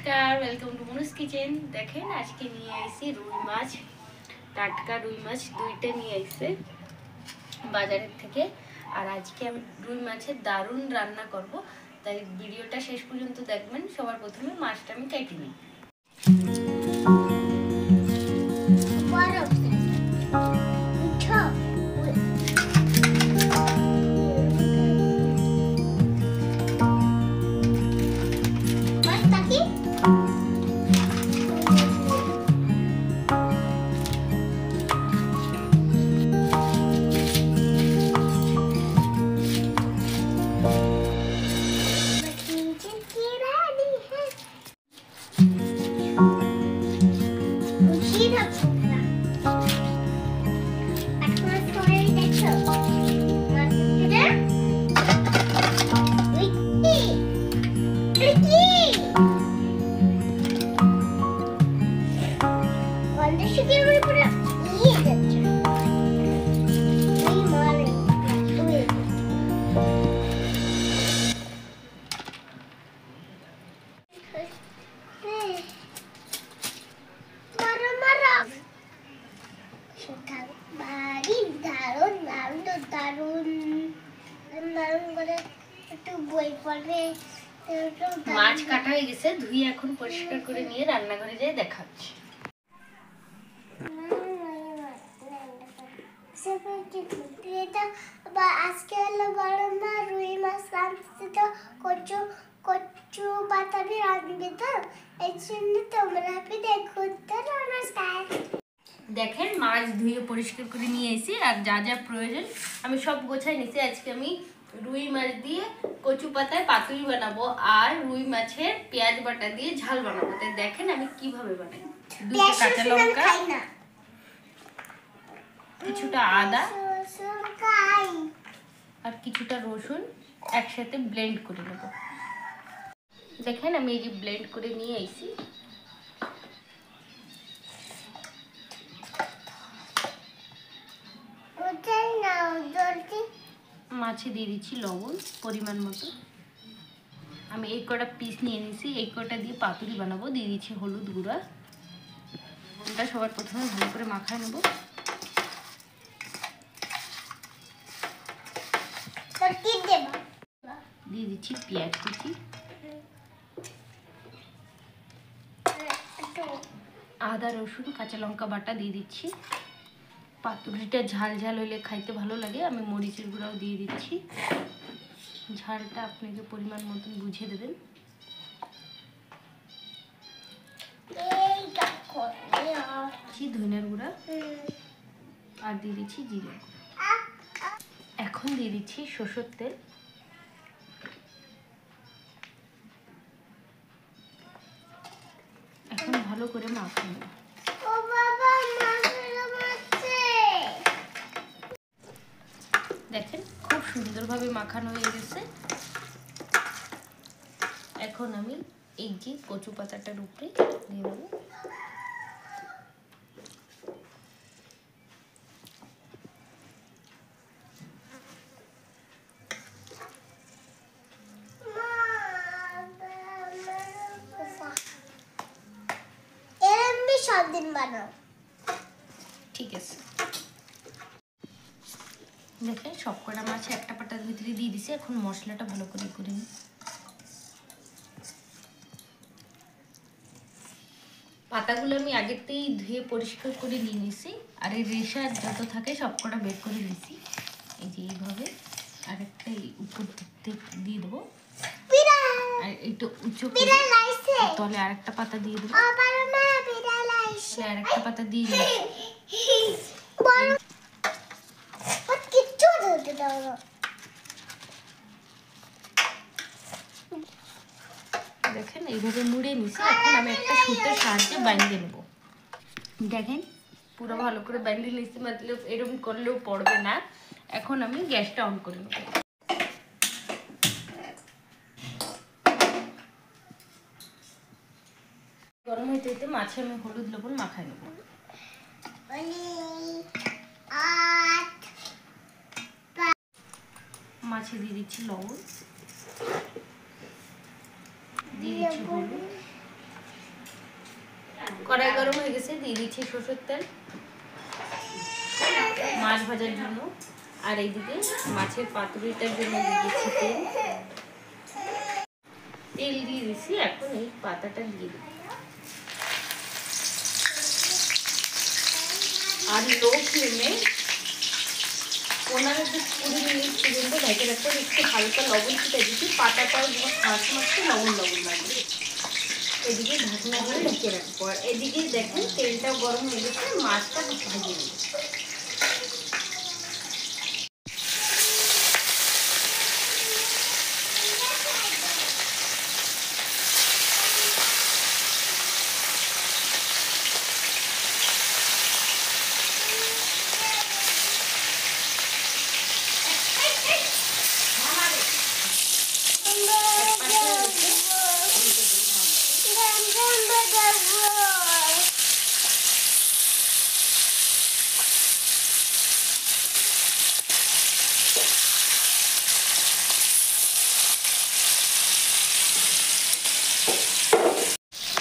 নমস্কার, welcome to মনুস kitchen. দেখেন আজকে নিয়ে আইছি রুই মাছ, টাটকা রুই মাছ দুইটা নিয়ে আইছে বাজারের থেকে। আর আজকে আমি রুই মাছের দারুণ রান্না করব, তাই ভিডিওটা শেষ পর্যন্ত দেখবেন। সবার প্রথমে মাছটা আমি কেটে নিই। মাছ কাটা হয়ে গেছে, ধুয়ে এখন পরিষ্কার করে নিয়ে রান্নাঘরে যাই দেখাচ্ছি। আজকে হলো বড় মা রুই মাছ রাঁধতে, তো কচু পাতা দিয়ে রাঁধবে, তো এই জন্য তোমরা দেখো। দেখেন মাছ ধুয়ে পরিষ্কার করে নিয়ে এসেছি, আর যা যা প্রয়োজন আমি সব গোছাই নিয়েছি। আজকে আমি রুই মাছ দিয়ে কচু পাতায় পাতুরি বানাবো, আর রুই মাছের পেঁয়াজ বাটা দিয়ে ঝাল বানাবো। তাই দেখেন আমি কিভাবে বানাই। দুটো কাঁচা লঙ্কা, কিছুটা আদা আর কিছুটা রসুন একসাথে ব্লেন্ড করে নেব। দেখেন আমি এই যে ব্লেন্ড করে নিয়ে আইছি। মাছে দিয়ে দিচ্ছি লবণ পরিমাণ মতো। আমি এই কটা পিস নিয়ে নিয়েছি, এই কটা দিয়ে পাতুরি বানাবো। দিয়ে দিচ্ছি হলুদ গুঁড়া। এটা সবার প্রথমে ভালো করে মাখায় নেব। দিয়ে দিচ্ছি পেঁয়াজ কুচি, আদা রসুন কাঁচা লঙ্কা বাটা দিয়ে দিচ্ছি। পাতুরিটা ঝাল ঝাল হলে খাইতে ভালো লাগে। আমি মরিচের গুঁড়াও দিয়ে দিচ্ছি। ঝালটা আপনাকে পরিমাণ মতন বুঝে দেবেন। ধনিয়ার গুঁড়া আর দিয়ে দিচ্ছি জিরে। এখন দিয়ে দিচ্ছি সরষের তেল। এখন ভালো করে মাখাবো। দেখেন খুব সুন্দরভাবে মাখানো হয়ে গেছে। এখন আমি এই যে কচু পাতাটার উপরে দিয়ে দেবো। ঠিক আছে, দেখেন সবকটা মাছ একটা পাতার ভিতরে দিয়ে দিছি। এখন মশলাটা ভালো করে করে নিই। পাতাগুলো আমি আগেতেই ধুয়ে পরিষ্কার করে নিয়ে নিছি, আর এই রেশা যত থাকে সবকটা বের করে নিয়েছি। এই যে এইভাবে আরেকটা উপর দিয়ে দেবো, আর একটু উঁচু করে তলে আরেকটা পাতা দিয়ে দেবো, আরেকটা পাতা দিয়ে দিচ্ছি। দেখেন এইভাবে মুড়ে নিছি। এখন আমি একটা সুতোর সাহায্যে বাঁধিয়ে নেব। দেখেন পুরো ভালো করে বাঁধিয়ে নিছি, মতলব এরকম করলেও পড়বে না। এখন আমি গ্যাসটা অন করে নেব। গরম হইতে হইতে মাছে আমি হলুদ লবণ মাখাই নেব। মাছে দিয়ে দিচ্ছি লবণ, দিয়ে দিচ্ছি হলুদ, কড়াই গরম হয়ে গেছে, দিয়ে দিচ্ছি সরষের তেল মাছ ভাজার জন্য। আর এইদিকে মাছের পাতুরিটার জন্য দিয়ে দিচ্ছি তেল। তেল দিয়ে দিচ্ছি, এখন এই পাতাটা দিয়ে দিই আর লো ফ্লেমে 15-20 মিনিট পর্যন্ত ঢেকে রাখতে। একটু হালকা লবণ ছিটে দিচ্ছি, পাতাটাও যেন খাওয়ার সময় একটু লবণ লাগবে। এদিকে ঢাকনা করে ঢেকে রাখবো। আর এদিকে দেখেন তেলটাও গরম হয়ে গেছে, মাছটা ভাজিয়ে নেব।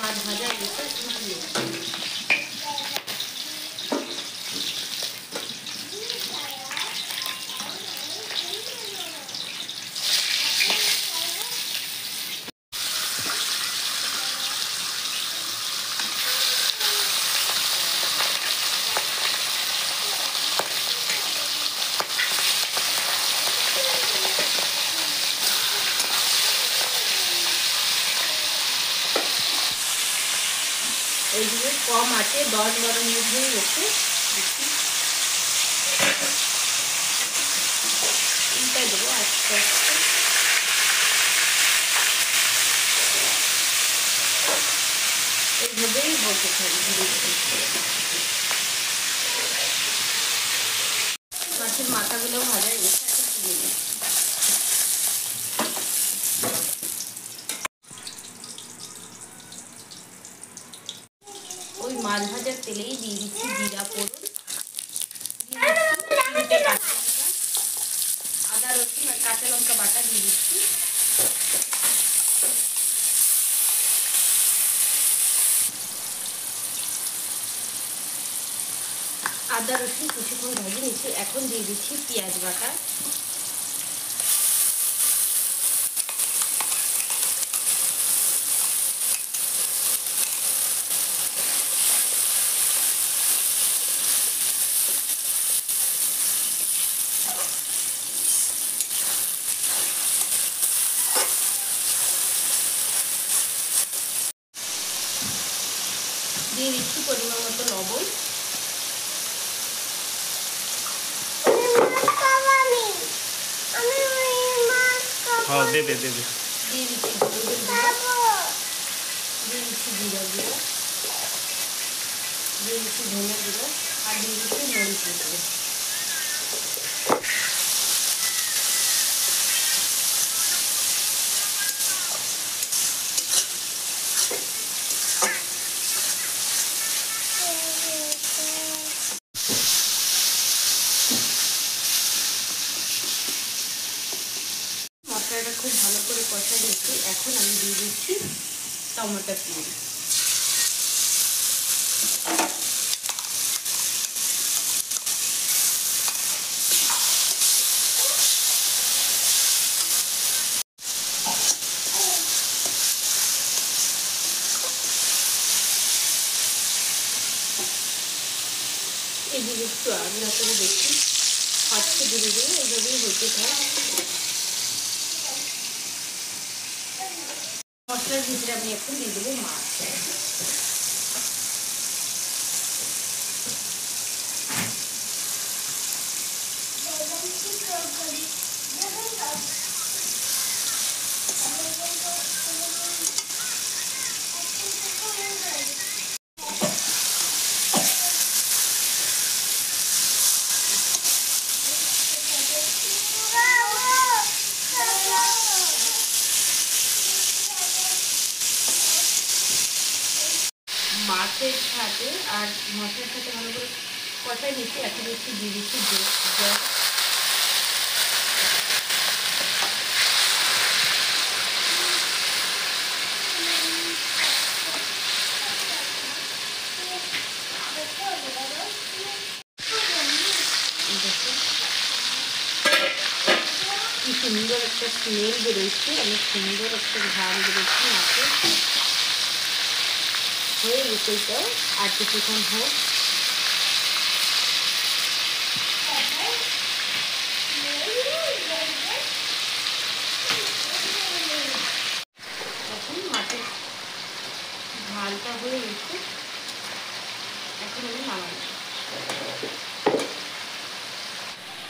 মাছ ভাজা গেছে, এইদিকে কম আছে 10-12 মিনিট হয়ে গেছে। উল্টাই দেবো আস্তে আস্তে। এইভাবেই বসে থাকি ধীরে ধীরে। মাছের মাথাগুলো ভাজা গেছে, এখন তুলে দিই। ওই মাছ ভাজার তেলেই দিয়ে দিচ্ছি জিরা ফোড়ন, আদা রসুন আর কাঁচা লঙ্কা বাটা দিয়ে দিচ্ছি। আদা রসুন কিছুক্ষণ ভেজে নিচ্ছি, এখন দিয়ে দিচ্ছি পেঁয়াজ বাটা। দিয়ে দিচ্ছি পরিমাণ মতো লবণ। দিয়ে দিচ্ছি হলুদের গুঁড়ো, দিয়ে দিচ্ছি জিরা গুঁড়ো, দিয়ে দিচ্ছি ধনে গুঁড়ো, আর দিয়ে দিচ্ছি মরিচ গুঁড়ো। মশলাটা খুব ভালো করে কষা দিচ্ছি, এখন আমি দিয়ে দিচ্ছি টমেটো পিউরি। এদিকে একটু আগে করে দেখি, আজকে ধীরে ধীরে এইভাবেই হতে থাকে। মশলার ভিতরে আমি এখন দিয়ে দেবো মাছ। মাছের সাথে আর মশলার সাথে ভালো করে কষাই নিচ্ছি, এখন একটু দিয়ে দিচ্ছি জল। একটা স্মেল বেরোচ্ছে, অনেক সুন্দর একটা ঘ্রাণ বেরোচ্ছে মাছের। হয়ে গেছে এটাও, আর কিছুক্ষণ হোক। এখন মাছের ঝালটা হয়ে গেছে, এখন আমি নামাই।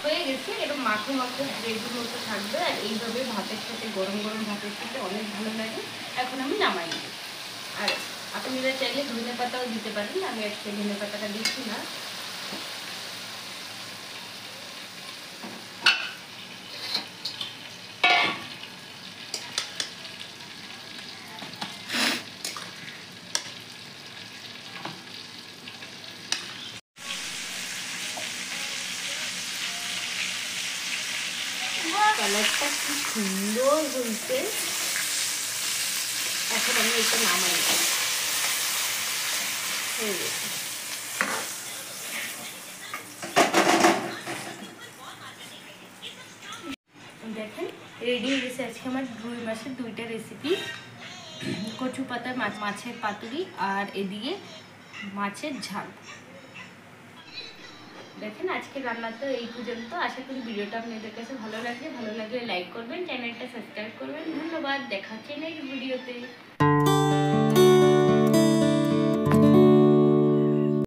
হয়ে গেছে, এরকম মাখো মাখো গ্রেভির মতো থাকবে, আর এইভাবে ভাতের সাথে, গরম গরম ভাতের সাথে অনেক ভালো লাগে। এখন আমি নামাই। আর আপনারা চাইলে ধনে পাতাও দিতে পারেন, আমি আজকে ধনে পাতাটা দিচ্ছি না। কালারটা কি সুন্দর হয়েছে। এখন আমি এটা নামাই। হয়ে গেছে। দেখেন রেডি হয়ে গেছে আজকে আমার রুই মাছের দুইটা রেসিপি। কচু পাতার মাছের পাতুরি, আর এদিকে মাছের ঝাল। দেখেন আজকে রান্না তো এই পর্যন্ত। আশা করি ভিডিওটা আপনাদের কাছে ভালো লাগলে লাইক করবেন, চ্যানেলটা সাবস্ক্রাইব করবেন। ধন্যবাদ, দেখা হচ্ছে নেক্সট ভিডিওতে।